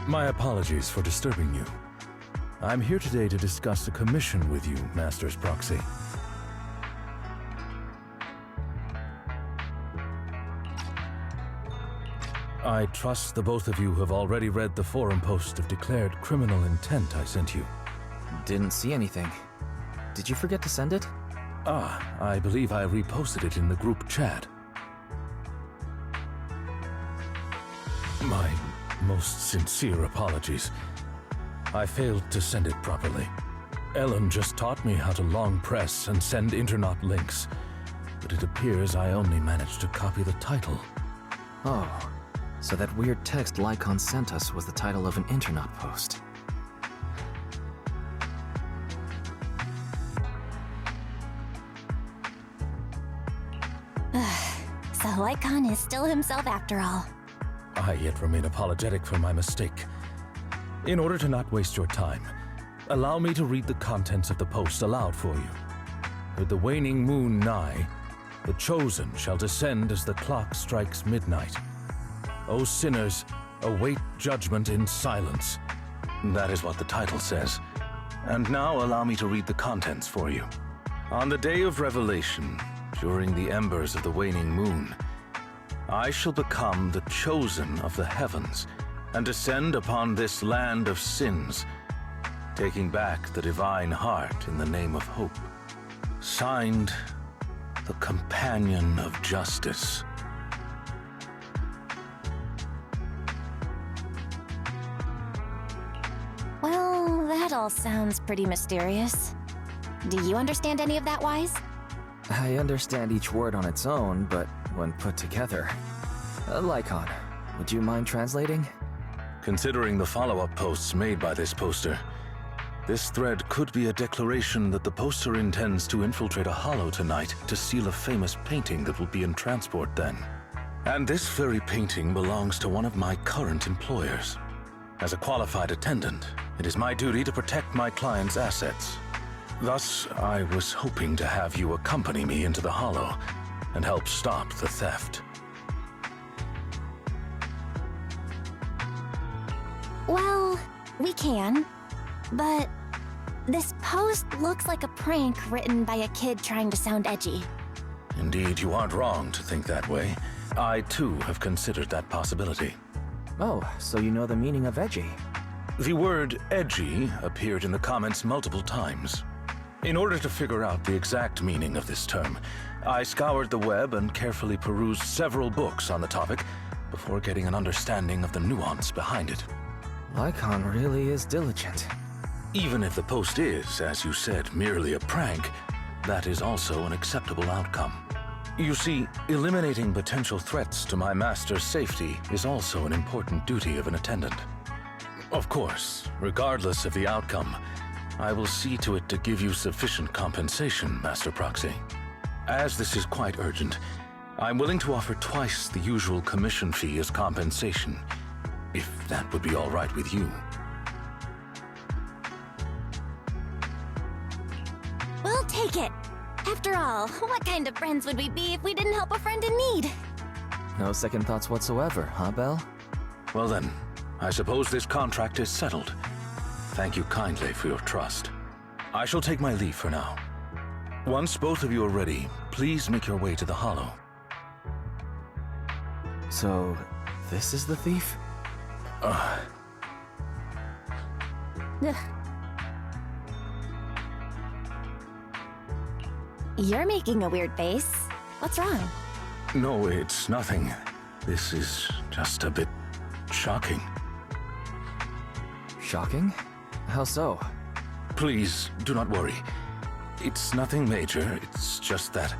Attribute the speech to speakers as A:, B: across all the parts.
A: My apologies for disturbing you. I'm here today to discuss a commission with you, Master's Proxy. I trust the both of you have already read the forum post of declared criminal intent I sent you.
B: Didn't see anything. Did you forget to send it?
A: I believe I reposted it in the group chat. My most sincere apologies. I failed to send it properly. Ellen just taught me how to long press and send internaut links, but it appears I only managed to copy the title.
B: Oh, so that weird text Lycaon sent us was the title of an internaut post.
C: So Lycaon is still himself after all.
A: I yet remain apologetic for my mistake. In order to not waste your time, allow me to read the contents of the post aloud for you. With the waning moon nigh, the Chosen shall descend as the clock strikes midnight. O sinners, await judgment in silence. That is what the title says. And now allow me to read the contents for you. On the day of revelation, during the embers of the waning moon, I shall become the Chosen of the heavens and descend upon this land of sins, taking back the divine heart in the name of hope. Signed, the Companion of Justice.
C: Well, that all sounds pretty mysterious. Do you understand any of that, Wise?
B: I understand each word on its own, but when put together... Lycaon, would you mind translating?
A: Considering the follow-up posts made by this poster, this thread could be a declaration that the poster intends to infiltrate a hollow tonight to steal a famous painting that will be in transport then. And this very painting belongs to one of my current employers. As a qualified attendant, it is my duty to protect my client's assets. Thus, I was hoping to have you accompany me into the hollow and help stop the theft.
C: Well, we can, but this post looks like a prank written by a kid trying to sound edgy.
A: Indeed, you aren't wrong to think that way. I, too, have considered that possibility.
B: Oh, so you know the meaning of edgy?
A: The word edgy appeared in the comments multiple times. In order to figure out the exact meaning of this term, I scoured the web and carefully perused several books on the topic before getting an understanding of the nuance behind it.
B: Lycaon really is diligent.
A: Even if the post is, as you said, merely a prank, that is also an acceptable outcome. You see, eliminating potential threats to my master's safety is also an important duty of an attendant. Of course, regardless of the outcome, I will see to it to give you sufficient compensation, Master Proxy. As this is quite urgent, I'm willing to offer twice the usual commission fee as compensation, if that would be all right with you.
C: We'll take it. After all, what kind of friends would we be if we didn't help a friend in need?
B: No second thoughts whatsoever, huh, Belle?
A: Well then, I suppose this contract is settled. Thank you kindly for your trust. I shall take my leave for now. Once both of you are ready, please make your way to the hollow.
B: So, this is the thief?
C: Ugh. You're making a weird face. What's wrong?
A: No, it's nothing. This is just a bit shocking.
B: Shocking? How so?
A: Please, do not worry. It's nothing major, it's just that...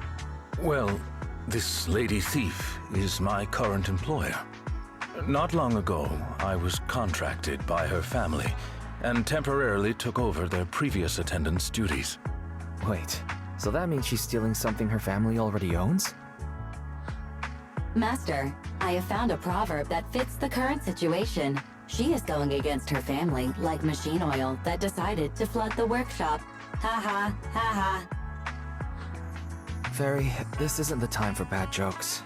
A: Well, this lady thief is my current employer. Not long ago, I was contracted by her family and temporarily took over their previous attendant's duties.
B: Wait, so that means she's stealing something her family already owns?
D: Master, I have found a proverb that fits the current situation. She is going against her family like machine oil that decided to flood the workshop. Ha ha, ha ha.
B: Fairy, this isn't the time for bad jokes.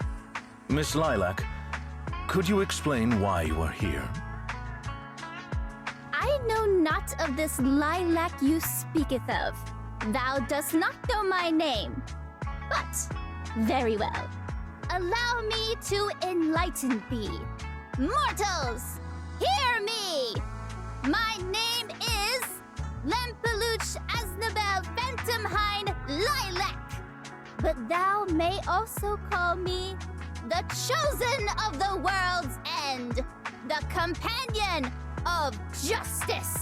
A: Miss Lilac, could you explain why you are here?
E: not of this lilac you speaketh of. Thou dost not know my name. But, very well. Allow me to enlighten thee. Mortals, hear me! My name is Lempeluch Aznabel Phantomhine Lilac. But thou may also call me the Chosen of the World's End, the Companion of Justice.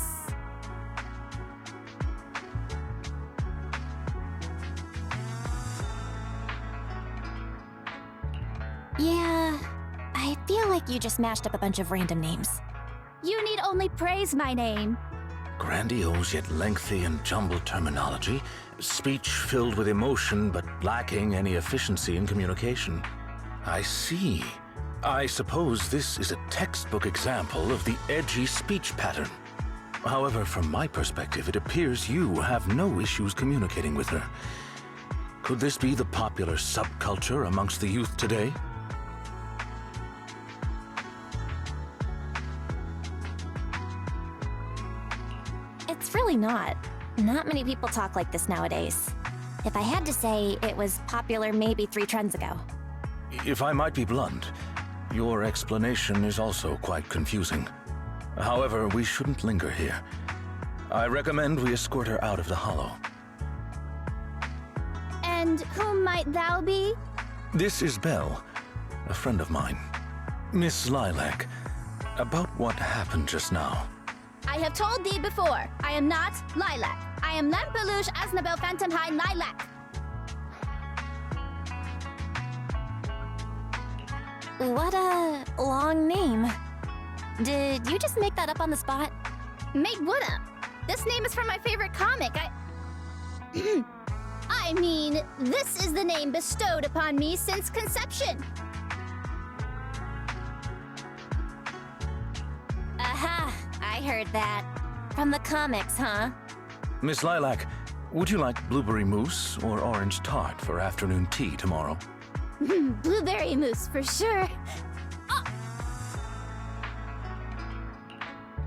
C: Yeah, I feel like you just mashed up a bunch of random names.
E: You need only praise my name.
A: Grandiose yet lengthy and jumbled terminology, speech filled with emotion but lacking any efficiency in communication. I see. I suppose this is a textbook example of the edgy speech pattern. However, from my perspective, it appears you have no issues communicating with her. Could this be the popular subculture amongst the youth today?
C: It's really not. Not many people talk like this nowadays. If I had to say, it was popular maybe 3 trends ago.
A: If I might be blunt, your explanation is also quite confusing. However, we shouldn't linger here. I recommend we escort her out of the hollow.
E: And whom might thou be?
A: This is Belle, a friend of mine. Miss Lilac, about what happened just now.
E: I have told thee before, I am not Lilac. I am Lempeluch Aznabel Phantomhine Lilac.
C: What a long name. Did you just make that up on the spot?
E: Make what up? This name is from my favorite comic. I mean, this is the name bestowed upon me since conception.
C: Aha, I heard that. From the comics, huh?
A: Miss Lilac, would you like blueberry mousse or orange tart for afternoon tea tomorrow?
E: Blueberry mousse for sure.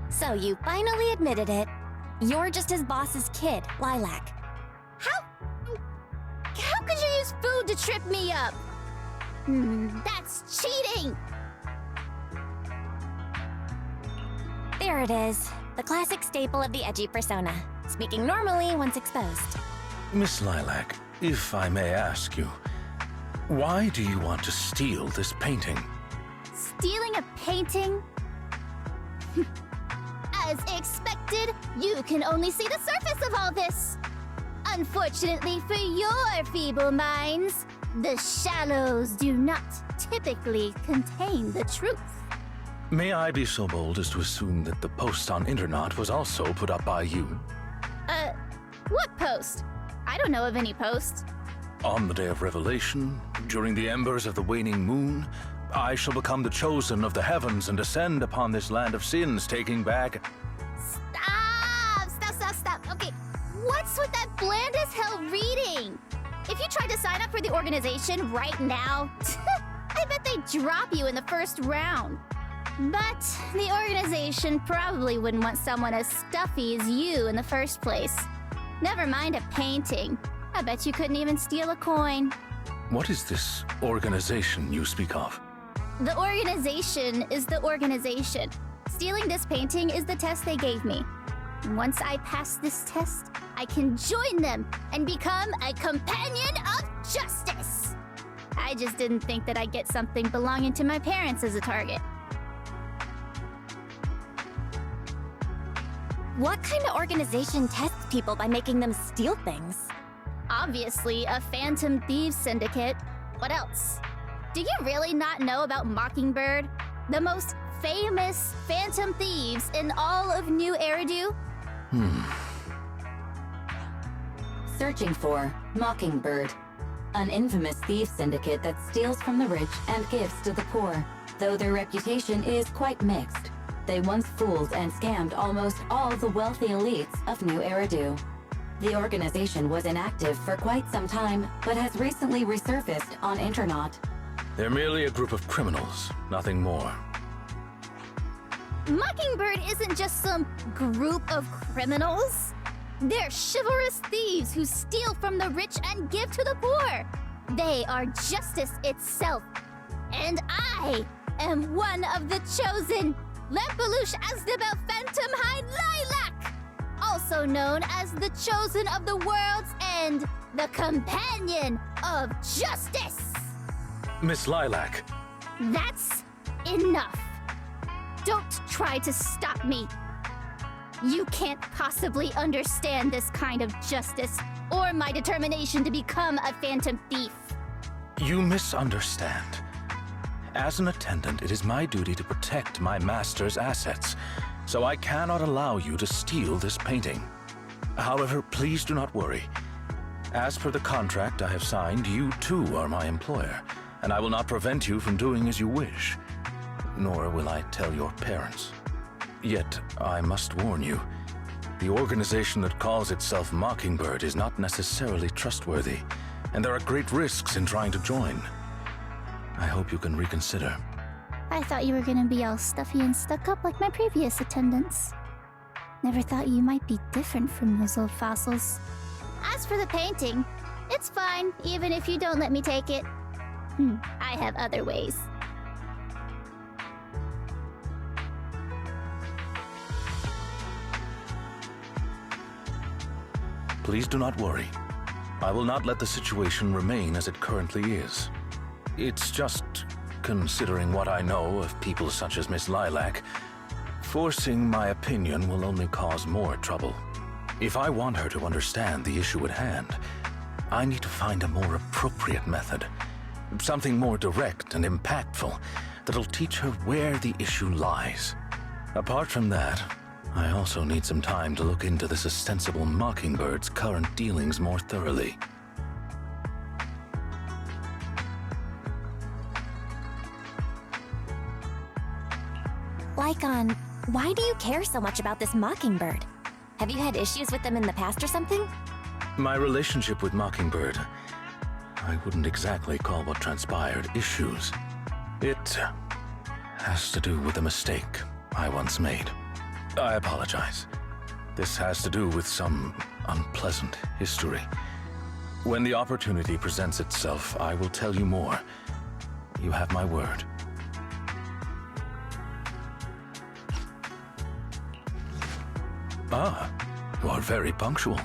C: So you finally admitted it. You're just his boss's kid, Lilac.
E: How could you use food to trip me up? That's cheating!
C: There it is. The classic staple of the edgy persona. Speaking normally once exposed.
A: Miss Lilac, if I may ask you, why do you want to steal this painting?
E: Stealing a painting? As expected, you can only see the surface of all this. Unfortunately for your feeble minds, the shallows do not typically contain the truth.
A: May I be so bold as to assume that the post on Internet was also put up by you?
E: What post? I don't know of any post.
A: On the day of revelation, during the embers of the waning moon, I shall become the chosen of the heavens and descend upon this land of sins, taking back...
E: Stop. Okay, what's with that bland as hell reading? If you tried to sign up for the organization right now, I bet they'd drop you in the first round. But the organization probably wouldn't want someone as stuffy as you in the first place. Never mind a painting. I bet you couldn't even steal a coin.
A: What is this organization you speak of?
E: The organization is the organization. Stealing this painting is the test they gave me. Once I pass this test, I can join them and become a companion of justice. I just didn't think that I'd get something belonging to my parents as a target.
C: What kind of organization tests people by making them steal things?
E: Obviously, a Phantom Thieves Syndicate. What else? Do you really not know about Mockingbird? The most famous Phantom Thieves in all of New Eridu?
D: Searching for Mockingbird, an infamous thief syndicate that steals from the rich and gives to the poor. Though their reputation is quite mixed, they once fooled and scammed almost all the wealthy elites of New Eridu. The organization was inactive for quite some time, but has recently resurfaced on Internet.
A: They're merely a group of criminals, nothing more.
E: Mockingbird isn't just some group of criminals. They're chivalrous thieves who steal from the rich and give to the poor. They are justice itself. And I am one of the chosen, Lempeluche Asdabel Phantom Hind Lilac, also known as the Chosen of the World's End, the Companion of Justice.
A: Miss Lilac,
E: That's enough. Don't try to stop me. You can't possibly understand this kind of justice or my determination to become a phantom thief.
A: you misunderstand. As an attendant, it is my duty to protect my master's assets, so I cannot allow you to steal this painting. However, please do not worry. As per the contract I have signed, you too are my employer, and I will not prevent you from doing as you wish. Nor will I tell your parents. Yet, I must warn you, the organization that calls itself Mockingbird is not necessarily trustworthy, and there are great risks in trying to join. I hope you can reconsider.
E: I thought you were gonna be all stuffy and stuck up like my previous attendants. Never thought you might be different from those old fossils. As for the painting, it's fine, even if you don't let me take it. I have other ways.
A: Please do not worry. I will not let the situation remain as it currently is. It's just, considering what I know of people such as Miss Lilac, forcing my opinion will only cause more trouble. If I want her to understand the issue at hand, I need to find a more appropriate method. Something more direct and impactful that'll teach her where the issue lies. Apart from that, I also need some time to look into this ostensible Mockingbird's current dealings more thoroughly.
C: Lycaon, why do you care so much about this Mockingbird? Have you had issues with them in the past or something?
A: My relationship with Mockingbird, I wouldn't exactly call what transpired issues. It has to do with a mistake I once made. I apologize. This has to do with some unpleasant history. When the opportunity presents itself, I will tell you more. You have my word. Ah, you are very punctual.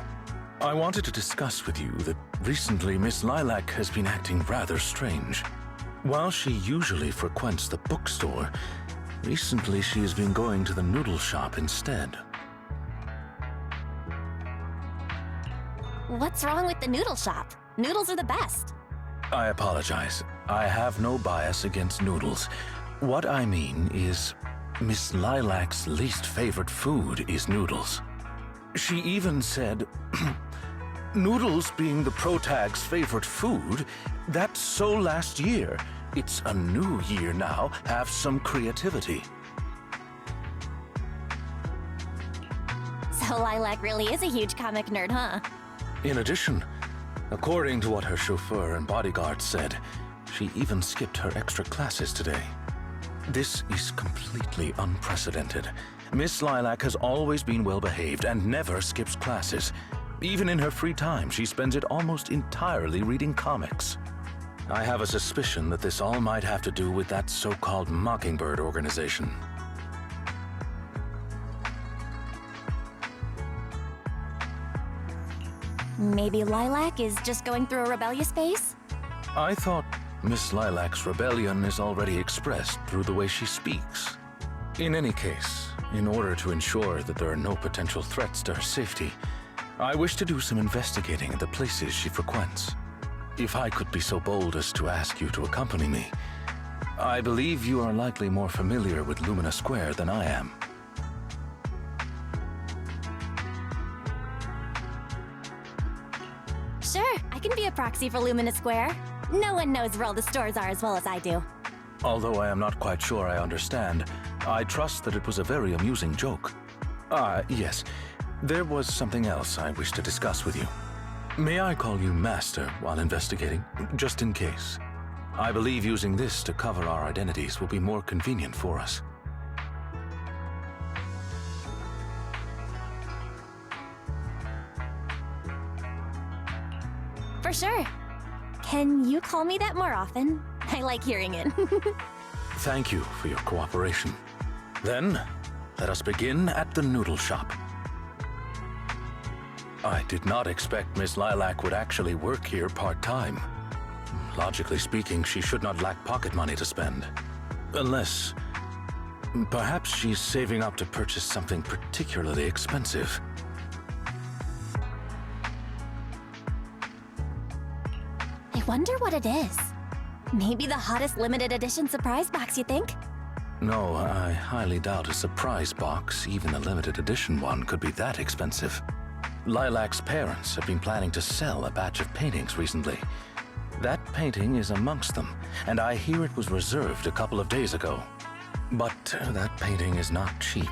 A: I wanted to discuss with you that recently Miss Lilac has been acting rather strange. While she usually frequents the bookstore, recently she has been going to the noodle shop instead.
C: What's wrong with the noodle shop? Noodles are the best.
A: I apologize. I have no bias against noodles. What I mean is, Miss Lilac's least favorite food is noodles. She even said, noodles being the protag's favorite food, that's so last year. It's a new year now. Have some creativity.
C: So Lilac really is a huge comic nerd, huh?
A: In addition, according to what her chauffeur and bodyguard said, she even skipped her extra classes today. This is completely unprecedented. Miss Lilac has always been well-behaved and never skips classes. Even in her free time, she spends it almost entirely reading comics. I have a suspicion that this all might have to do with that so-called Mockingbird organization.
C: Maybe Lilac is just going through a rebellious phase?
A: I thought Miss Lilac's rebellion is already expressed through the way she speaks. In any case, in order to ensure that there are no potential threats to her safety, I wish to do some investigating at the places she frequents. If I could be so bold as to ask you to accompany me, I believe you are likely more familiar with Lumina Square than I am.
C: Sure, I can be a proxy for Lumina Square. No one knows where all the stores are as well as I do.
A: Although I am not quite sure I understand, I trust that it was a very amusing joke. Yes. There was something else I wish to discuss with you. May I call you Master while investigating, just in case? I believe using this to cover our identities will be more convenient for us.
C: For sure. Can you call me that more often? I like hearing it.
A: Thank you for your cooperation. Then, let us begin at the noodle shop. I did not expect Miss Lilac would actually work here part-time. Logically speaking, she should not lack pocket money to spend. Unless... perhaps she's saving up to purchase something particularly expensive.
C: I wonder what it is. Maybe the hottest limited edition surprise box, you think?
A: No, I highly doubt a surprise box, even a limited edition one, could be that expensive. Lilac's parents have been planning to sell a batch of paintings recently. That painting is amongst them, and I hear it was reserved a couple of days ago. But that painting is not cheap.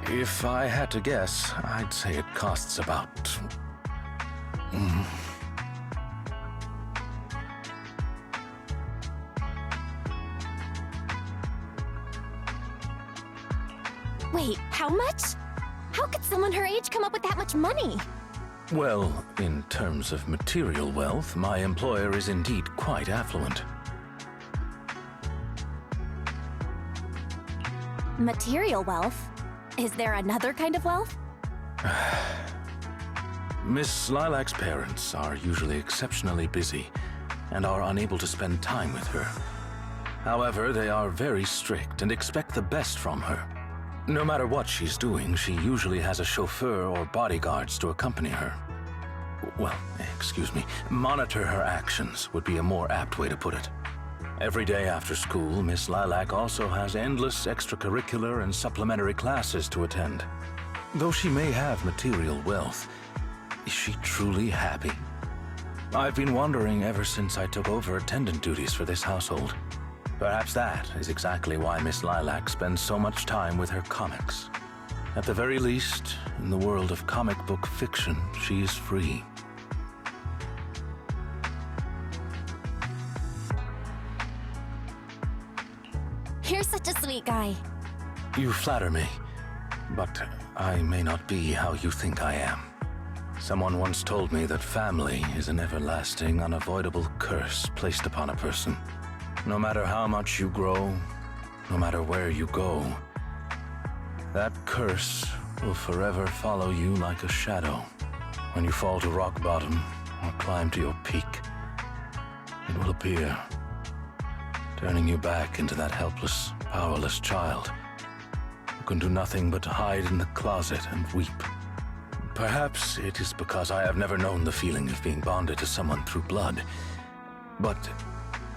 A: If I had to guess, I'd say it costs about...
C: Wait, how much? How could someone her age come up with that much money?
A: Well, in terms of material wealth, my employer is indeed quite affluent.
C: Material wealth? Is there another kind of wealth?
A: Miss Lilac's parents are usually exceptionally busy and are unable to spend time with her. However, they are very strict and expect the best from her. No matter what she's doing, she usually has a chauffeur or bodyguards to accompany her. Well, excuse me, monitor her actions would be a more apt way to put it. Every day after school, Miss Lilac also has endless extracurricular and supplementary classes to attend. Though she may have material wealth, is she truly happy? I've been wondering ever since I took over attendant duties for this household. Perhaps that is exactly why Miss Lilac spends so much time with her comics. At the very least, in the world of comic book fiction, she is free.
C: You're such a sweet guy.
A: You flatter me, but I may not be how you think I am. Someone once told me that family is an everlasting, unavoidable curse placed upon a person. No matter how much you grow, no matter where you go, that curse will forever follow you like a shadow. When you fall to rock bottom or climb to your peak, it will appear, turning you back into that helpless, powerless child who can do nothing but hide in the closet and weep. Perhaps it is because I have never known the feeling of being bonded to someone through blood, but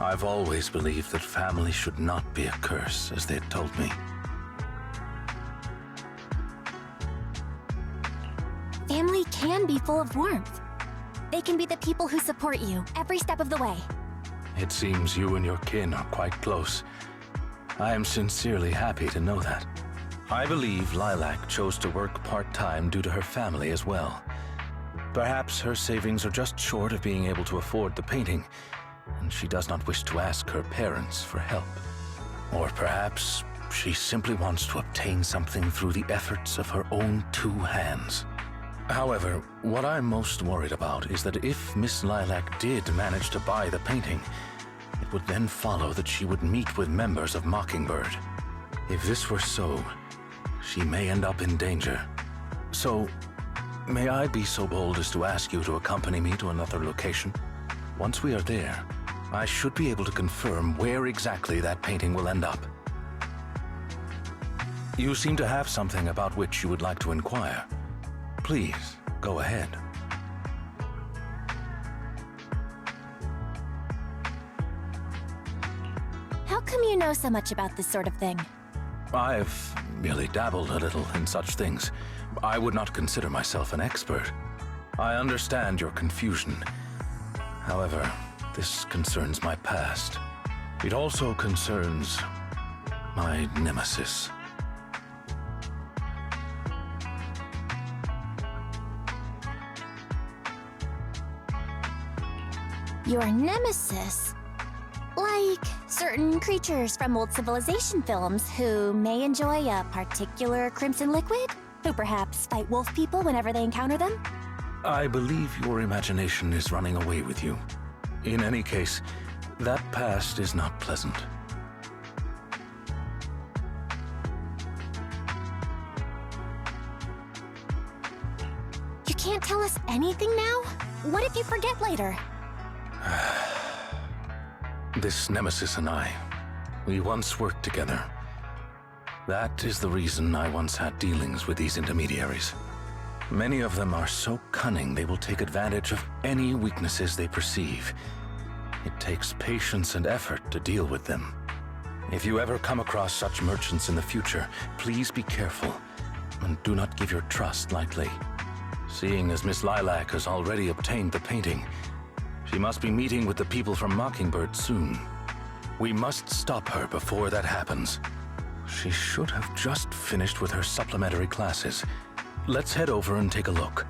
A: I've always believed that family should not be a curse, as they had told me.
C: Family can be full of warmth. They can be the people who support you every step of the way.
A: It seems you and your kin are quite close. I am sincerely happy to know that. I believe Lilac chose to work part-time due to her family as well. Perhaps her savings are just short of being able to afford the painting, and she does not wish to ask her parents for help. Or perhaps she simply wants to obtain something through the efforts of her own two hands. However, what I'm most worried about is that if Miss Lilac did manage to buy the painting, it would then follow that she would meet with members of Mockingbird. If this were so, she may end up in danger. So, may I be so bold as to ask you to accompany me to another location? Once we are there, I should be able to confirm where exactly that painting will end up. You seem to have something about which you would like to inquire. Please, go ahead.
C: How come you know so much about this sort of thing?
A: I've merely dabbled a little in such things. I would not consider myself an expert. I understand your confusion. However, this concerns my past. It also concerns my nemesis.
C: Your nemesis? Like certain creatures from old civilization films who may enjoy a particular crimson liquid? Who perhaps fight wolf people whenever they encounter them?
A: I believe your imagination is running away with you. In any case, that past is not pleasant.
C: You can't tell us anything now? What if you forget later?
A: This nemesis and I, we once worked together. That is the reason I once had dealings with these intermediaries. Many of them are so cunning they will take advantage of any weaknesses they perceive. It takes patience and effort to deal with them. If you ever come across such merchants in the future, please be careful and do not give your trust lightly. Seeing as Miss Lilac has already obtained the painting, she must be meeting with the people from Mockingbird soon. We must stop her before that happens. She should have just finished with her supplementary classes. Let's head over and take a look.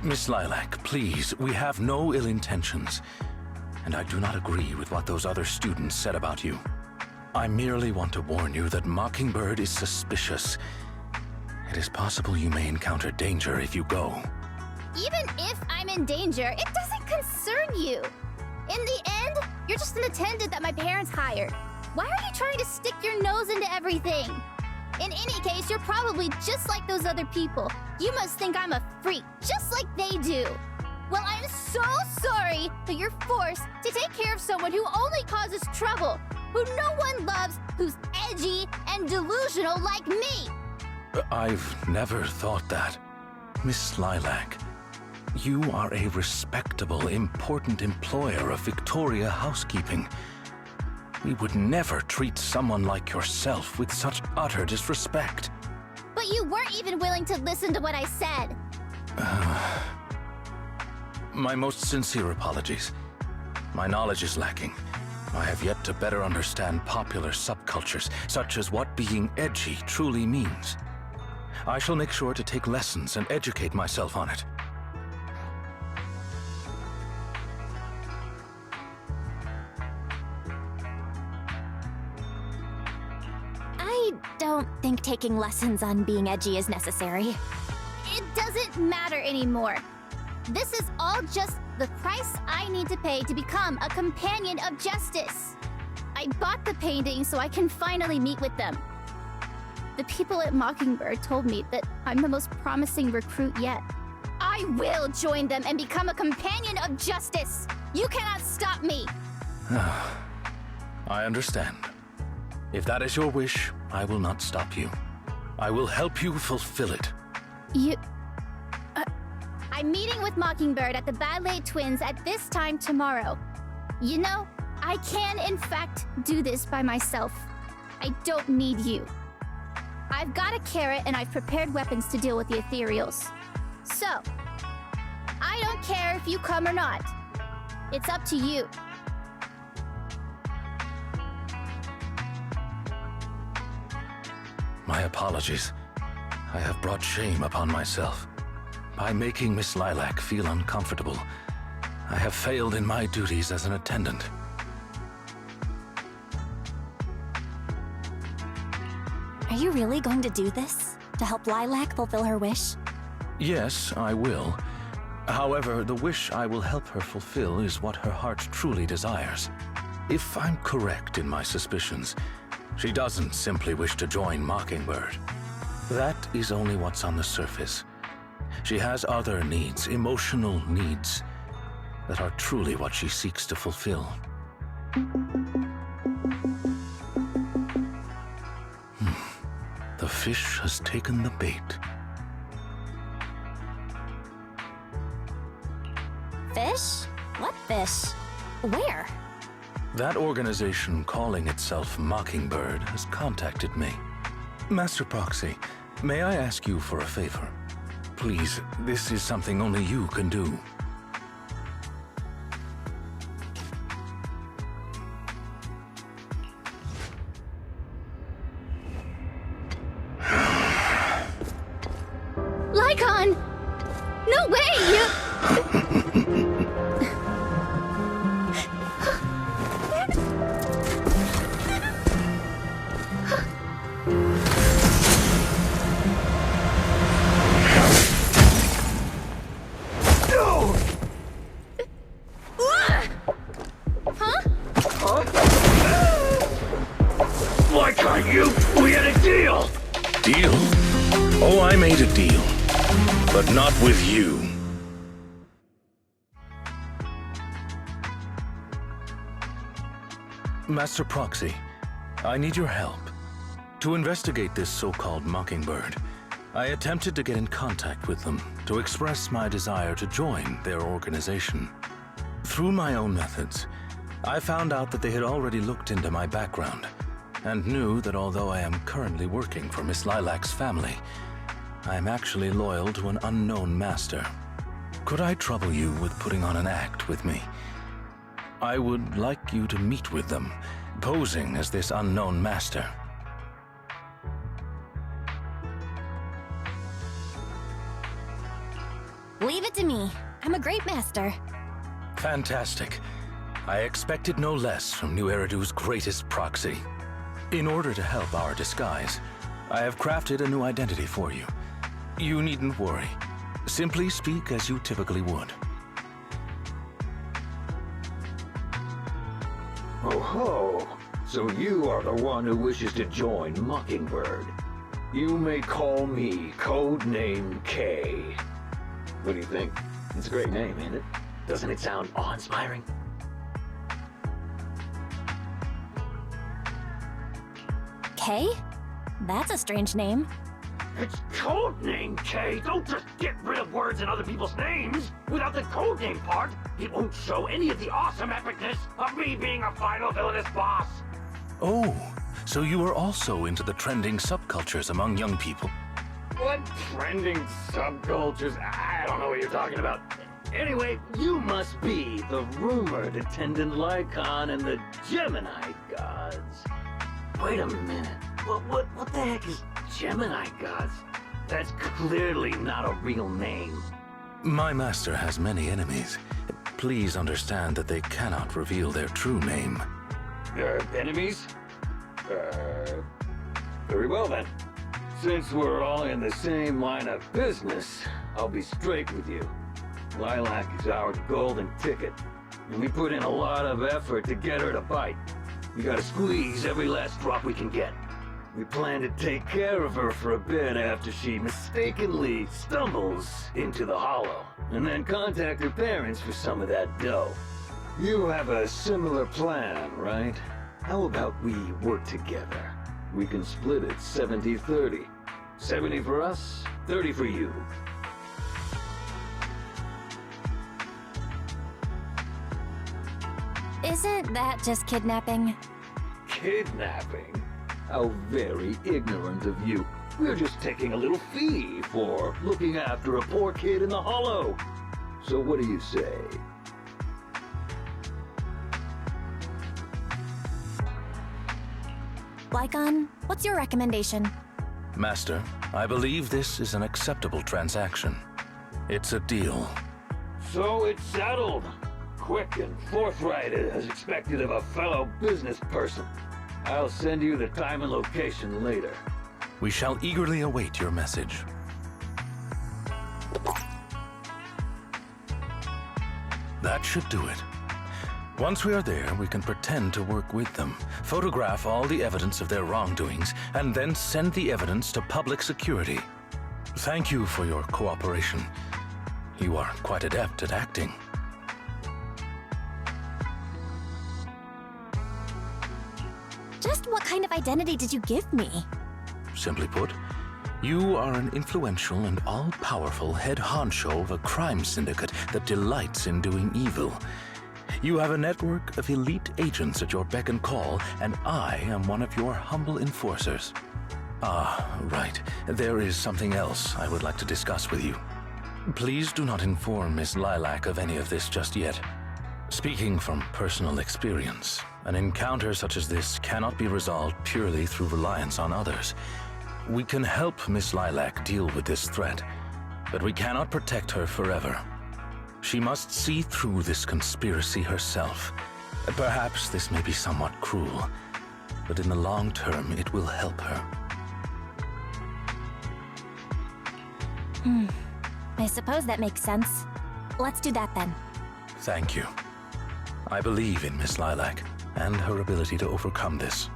A: Miss Lilac, please, we have no ill intentions, and I do not agree with what those other students said about you. I merely want to warn you that Mockingbird is suspicious. It is possible you may encounter danger if you go.
E: Even if I'm in danger, it doesn't concern you. In the end, you're just an attendant that my parents hired. Why are you trying to stick your nose into everything? In any case, you're probably just like those other people. You must think I'm a freak, just like they do. Well, I'm so sorry that you're forced to take care of someone who only causes trouble, who no one loves, who's edgy and delusional like me.
A: I've never thought that. Miss Lilac, you are a respectable, important employer of Victoria Housekeeping. We would never treat someone like yourself with such utter disrespect.
E: But you weren't even willing to listen to what I said.
A: My most sincere apologies. My knowledge is lacking. I have yet to better understand popular subcultures, such as what being edgy truly means. I shall make sure to take lessons and educate myself on it.
C: I don't think taking lessons on being edgy is necessary.
E: It doesn't matter anymore. This is all just the price I need to pay to become a companion of justice. I bought the painting so I can finally meet with them. The people at Mockingbird told me that I'm the most promising recruit yet. I will join them and become a companion of justice. You cannot stop me.
A: I understand. If that is your wish, I will not stop you. I will help you fulfill it.
E: I'm meeting with Mockingbird at the Ballet Twins at this time tomorrow. You know, I can in fact do this by myself. I don't need you. I've got a carrot and I've prepared weapons to deal with the ethereals. So, I don't care if you come or not. It's up to you.
A: My apologies. I have brought shame upon myself. By making Miss Lilac feel uncomfortable, I have failed in my duties as an attendant.
C: Are you really going to do this? To help Lilac fulfill her wish?
A: Yes, I will. However, the wish I will help her fulfill is what her heart truly desires. If I'm correct in my suspicions, she doesn't simply wish to join Mockingbird. That is only what's on the surface. She has other needs, emotional needs, that are truly what she seeks to fulfill. The fish has taken the bait.
C: Fish? What fish? Where?
A: That organization calling itself Mockingbird has contacted me. Master Proxy, may I ask you for a favor? Please, this is something only you can do.
E: Lycaon! No way! You...
A: Not with you. Master Proxy, I need your help. To investigate this so-called Mockingbird, I attempted to get in contact with them to express my desire to join their organization. Through my own methods, I found out that they had already looked into my background and knew that although I am currently working for Miss Lilac's family, I am actually loyal to an unknown master. Could I trouble you with putting on an act with me? I would like you to meet with them, posing as this unknown master.
C: Leave it to me. I'm a great master.
A: Fantastic. I expected no less from New Eridu's greatest proxy. In order to help our disguise, I have crafted a new identity for you. You needn't worry. Simply speak as you typically would.
F: Oh ho! So you are the one who wishes to join Mockingbird. You may call me Codename K. What do you think? It's a great name, ain't it? Doesn't it sound awe-inspiring?
C: K? That's a strange name.
F: It's Codename K! Don't just get rid of words in other people's names! Without the codename part, it won't show any of the awesome epicness of me being a final villainous boss!
A: Oh, so you are also into the trending subcultures among young people.
F: What trending subcultures? I don't know what you're talking about. Anyway, you must be the rumored attendant Lycaon and the Gemini gods. Wait a minute. What the heck is Gemini gods? That's clearly not a real name.
A: My master has many enemies. Please understand that they cannot reveal their true name.
F: Enemies? Very well then. Since we're all in the same line of business, I'll be straight with you. Lilac is our golden ticket, and we put in a lot of effort to get her to bite. We gotta squeeze every last drop we can get. We plan to take care of her for a bit after she mistakenly stumbles into the hollow, and then contact her parents for some of that dough. You have a similar plan, right? How about we work together? We can split it 70-30. 70 for us, 30 for you.
C: Isn't that just kidnapping?
F: Kidnapping? How very ignorant of you. We're just taking a little fee for looking after a poor kid in the hollow. So what do you say?
C: Lycaon, what's your recommendation?
A: Master, I believe this is an acceptable transaction. It's a deal.
F: So it's settled. Quick and forthright as expected of a fellow business person. I'll send you the time and location later.
A: We shall eagerly await your message. That should do it. Once we are there, we can pretend to work with them, photograph all the evidence of their wrongdoings, and then send the evidence to public security. Thank you for your cooperation. You are quite adept at acting.
C: Just what kind of identity did you give me?
A: Simply put, you are an influential and all-powerful head honcho of a crime syndicate that delights in doing evil. You have a network of elite agents at your beck and call, and I am one of your humble enforcers. Ah, right. There is something else I would like to discuss with you. Please do not inform Miss Lilac of any of this just yet. Speaking from personal experience, an encounter such as this cannot be resolved purely through reliance on others. We can help Miss Lilac deal with this threat, but we cannot protect her forever. She must see through this conspiracy herself. Perhaps this may be somewhat cruel, but in the long term it will help her.
C: I suppose that makes sense. Let's do that then.
A: Thank you. I believe in Miss Lilac and her ability to overcome this.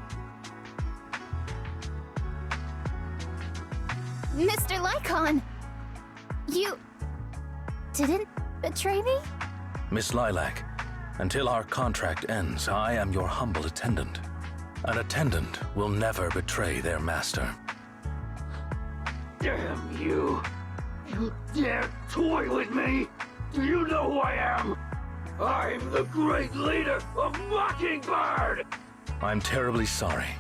E: Mr. Lycaon! didn't betray me?
A: Miss Lilac, until our contract ends, I am your humble attendant. An attendant will never betray their master.
F: Damn you! You dare toy with me? Do you know who I am? I'm the great leader of Mockingbird!
A: I'm terribly sorry,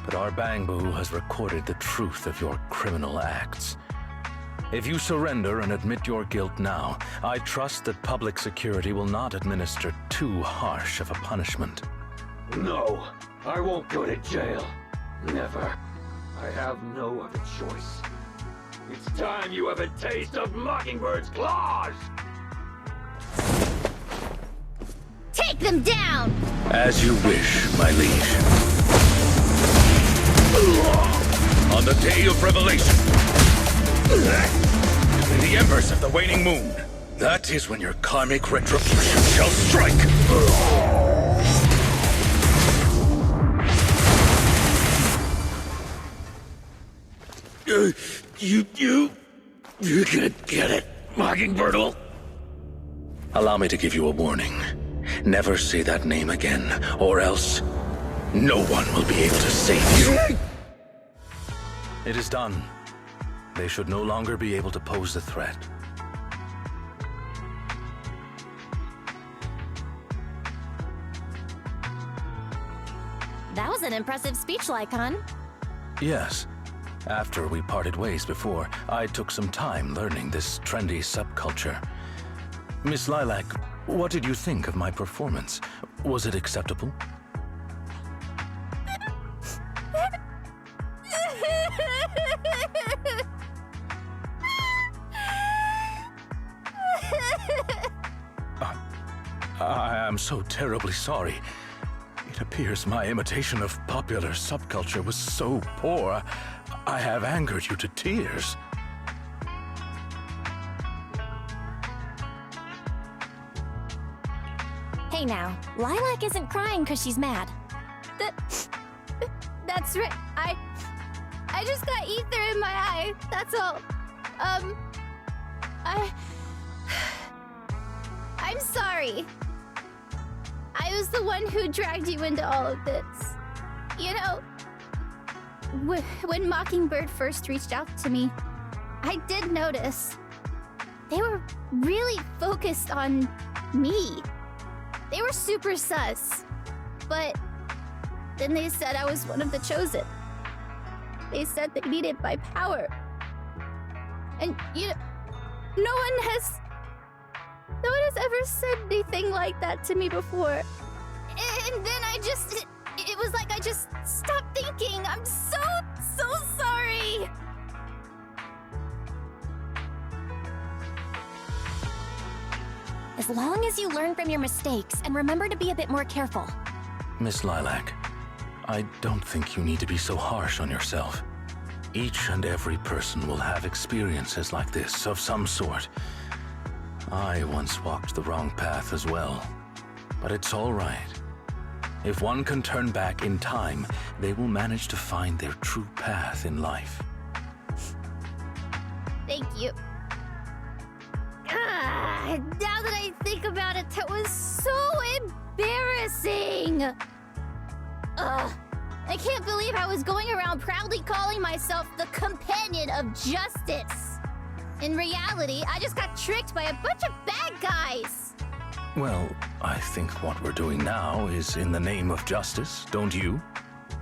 A: but our Bangbu has recorded the truth of your criminal acts. If you surrender and admit your guilt now, I trust that public security will not administer too harsh of a punishment.
F: No, I won't go to jail. Never. I have no other choice. It's time you have a taste of Mockingbird's claws!
E: Take them down!
A: As you wish, my liege. On the day of revelation, in the embers of the waning moon, that is when your karmic retribution shall strike!
F: You're gonna get it, Mockingbird will.
A: Allow me to give you a warning. Never say that name again, or else no one will be able to save you. It is done. They should no longer be able to pose a threat.
C: That was an impressive speech, Lycaon.
A: Yes. After we parted ways before, I took some time learning this trendy subculture. Miss Lilac, what did you think of my performance? Was it acceptable? I am so terribly sorry. It appears my imitation of popular subculture was so poor, I have angered you to tears.
C: Hey now, Lilac isn't crying because she's mad.
E: That's right. I just got ether in my eye. That's all. I'm sorry. I was the one who dragged you into all of this. You know, when Mockingbird first reached out to me, I did notice they were really focused on me. They were super sus. But then they said I was one of the chosen. They said they needed my power. And no one has ever said anything like that to me before. And then it was like I just stopped thinking. I'm so sorry.
C: As long as you learn from your mistakes and remember to be a bit more careful.
A: Miss Lilac, I don't think you need to be so harsh on yourself. Each and every person will have experiences like this of some sort. I once walked the wrong path as well, but it's all right. If one can turn back in time, they will manage to find their true path in life.
E: Thank you. Now that I think about it, that was so embarrassing. I can't believe I was going around proudly calling myself the companion of justice. In reality, I just got tricked by a bunch of bad guys.
A: Well, I think what we're doing now is in the name of justice, don't you?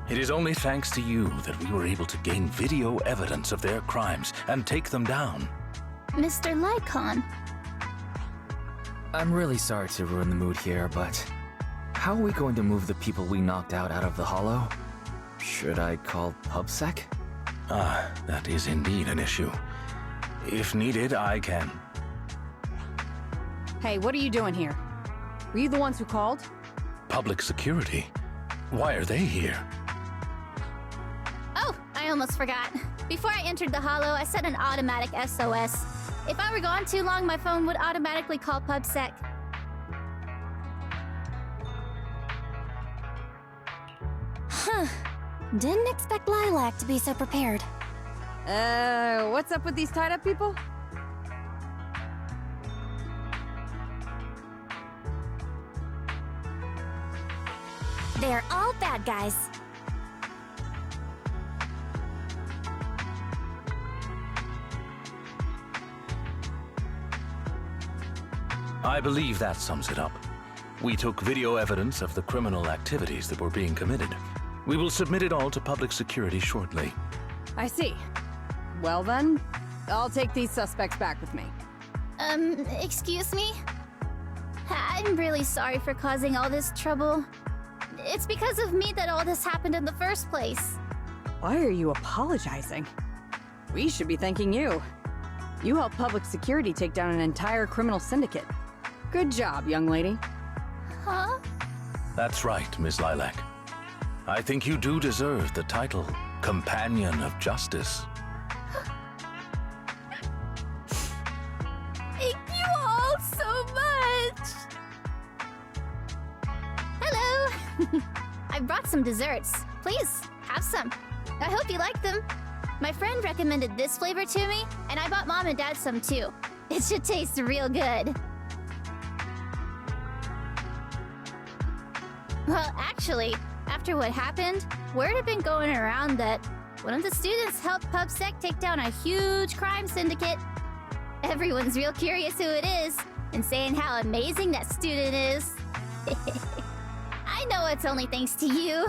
A: It is only thanks to you that we were able to gain video evidence of their crimes and take them down.
E: Mr. Lycaon.
B: I'm really sorry to ruin the mood here, but how are we going to move the people we knocked out of the hollow? Should I call PubSec?
A: Ah, that is indeed an issue. If needed, I can.
G: Hey, what are you doing here? Were you the ones who called?
A: Public security? Why are they here?
E: Oh, I almost forgot. Before I entered the hollow, I set an automatic SOS. If I were gone too long, my phone would automatically call PubSec.
C: Huh. Didn't expect Lilac to be so prepared.
G: What's up with these tied-up people?
C: They're all bad guys.
A: I believe that sums it up. We took video evidence of the criminal activities that were being committed. We will submit it all to public security shortly.
G: I see. Well then, I'll take these suspects back with me.
E: Excuse me? I'm really sorry for causing all this trouble. It's because of me that all this happened in the first place.
G: Why are you apologizing? We should be thanking you. You helped public security take down an entire criminal syndicate. Good job, young lady.
E: Huh?
A: That's right, Miss Lilac. I think you do deserve the title Companion of Justice.
E: Thank you all so much! Hello! I brought some desserts. Please, have some. I hope you like them. My friend recommended this flavor to me, and I bought Mom and Dad some too. It should taste real good. Well, actually, after what happened, word had been going around that one of the students helped PubSec take down a huge crime syndicate. Everyone's real curious who it is, and saying how amazing that student is. I know it's only thanks to you.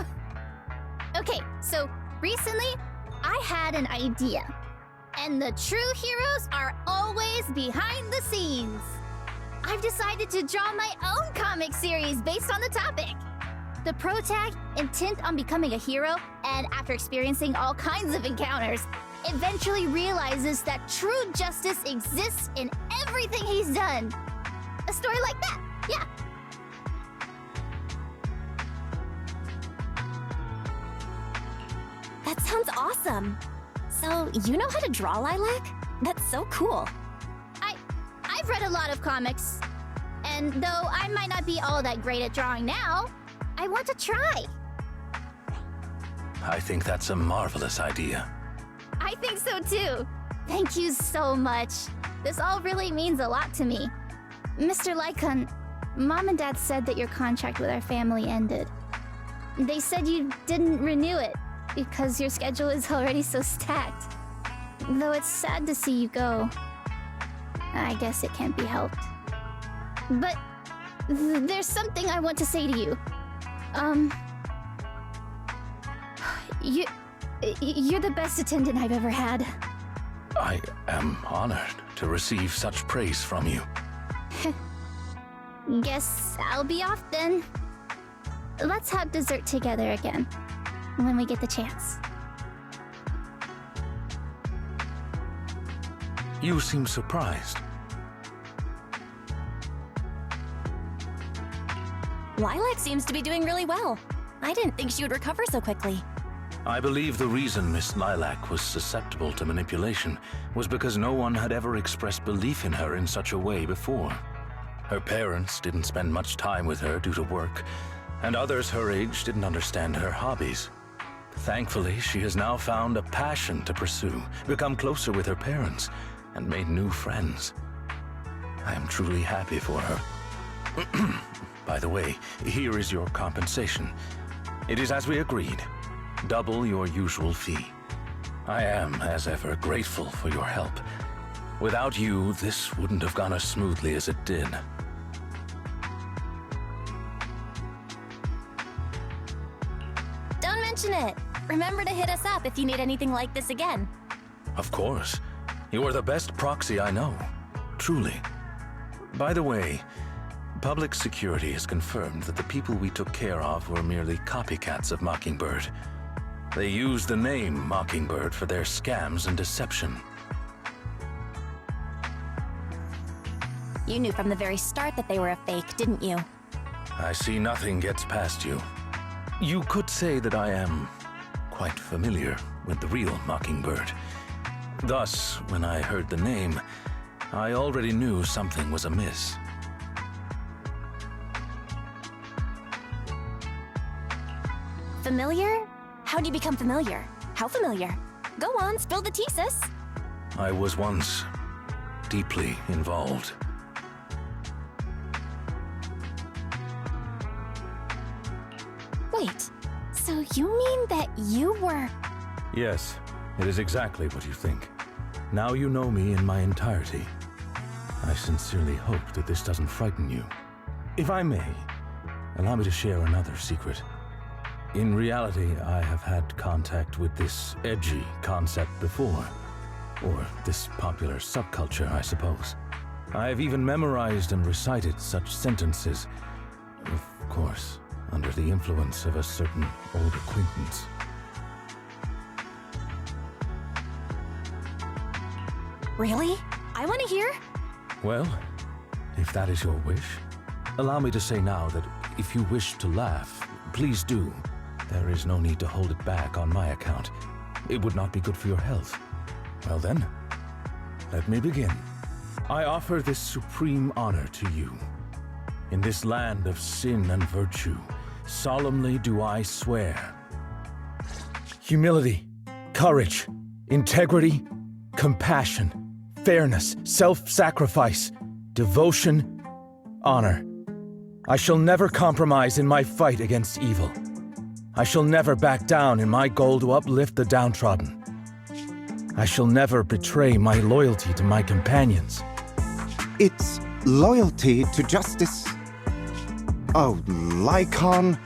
E: Okay, so recently, I had an idea. And the true heroes are always behind the scenes. I've decided to draw my own comic series based on the topic. The protag, intent on becoming a hero, and after experiencing all kinds of encounters, eventually realizes that true justice exists in everything he's done. A story like that, yeah.
C: That sounds awesome. So, you know how to draw, Lilac? That's so cool.
E: I've read a lot of comics. And though I might not be all that great at drawing now, I want to try.
A: I think that's a marvelous idea.
E: I think so too. Thank you so much. This all really means a lot to me. Mr. Lycaon, Mom and Dad said that your contract with our family ended. They said you didn't renew it because your schedule is already so stacked. Though it's sad to see you go. I guess it can't be helped. But there's something I want to say to you. You're the best attendant I've ever had.
A: I am honored to receive such praise from you.
E: Guess I'll be off then. Let's have dessert together again, when we get the chance.
A: You seem surprised.
C: Lilac seems to be doing really well. I didn't think she would recover so quickly.
A: I believe the reason Miss Lilac was susceptible to manipulation was because no one had ever expressed belief in her in such a way before. Her parents didn't spend much time with her due to work, and others her age didn't understand her hobbies. Thankfully, she has now found a passion to pursue, become closer with her parents, and made new friends. I am truly happy for her. By the way, here is your compensation. It is as we agreed. Double your usual fee. I am, as ever, grateful for your help. Without you, this wouldn't have gone as smoothly as it did.
C: Don't mention it. Remember to hit us up if you need anything like this again.
A: Of course. You are the best proxy I know. Truly. By the way, public security has confirmed that the people we took care of were merely copycats of Mockingbird. They used the name Mockingbird for their scams and deception.
C: You knew from the very start that they were a fake, didn't you?
A: I see nothing gets past you. You could say that I am quite familiar with the real Mockingbird. Thus, when I heard the name, I already knew something was amiss.
C: Familiar? How'd you become familiar? How familiar? Go on, spill the tea, sis.
A: I was once deeply involved.
C: Wait, so you mean that you were...
A: Yes, it is exactly what you think. Now you know me in my entirety. I sincerely hope that this doesn't frighten you. If I may, allow me to share another secret. In reality, I have had contact with this edgy concept before. Or this popular subculture, I suppose. I have even memorized and recited such sentences. Of course, under the influence of a certain old acquaintance.
C: Really? I want to hear?
A: Well, if that is your wish, allow me to say now that if you wish to laugh, please do. There is no need to hold it back on my account. It would not be good for your health. Well then, let me begin. I offer this supreme honor to you. In this land of sin and virtue, solemnly do I swear. Humility, courage, integrity, compassion, fairness, self-sacrifice, devotion, honor. I shall never compromise in my fight against evil. I shall never back down in my goal to uplift the downtrodden. I shall never betray my loyalty to my companions.
H: It's loyalty to justice. Oh, Lycaon,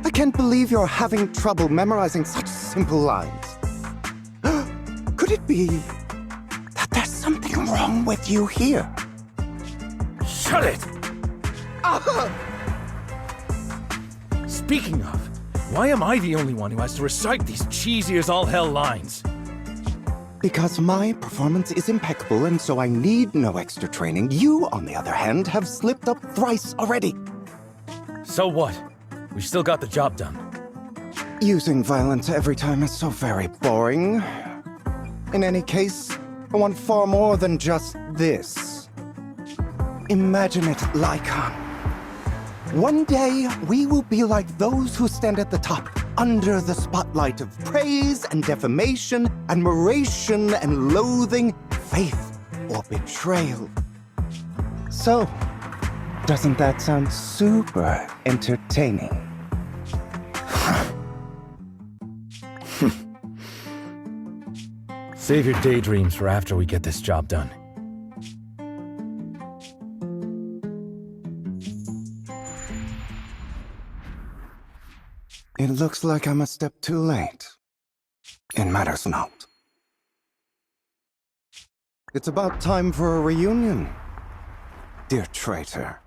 H: I can't believe you're having trouble memorizing such simple lines. Could it be that there's something wrong with you here?
A: Shut it! Speaking of, why am I the only one who has to recite these cheesy-as-all-hell lines?
H: Because my performance is impeccable and so I need no extra training. You, on the other hand, have slipped up thrice already.
A: So what? We still got the job done.
H: Using violence every time is so very boring. In any case, I want far more than just this. Imagine it, Lycaon. One day, we will be like those who stand at the top, under the spotlight of praise and defamation, admiration and loathing, faith or betrayal. So, doesn't that sound super entertaining?
A: Save your daydreams for after we get this job done.
H: It looks like I'm a step too late. It matters not. It's about time for a reunion, dear traitor.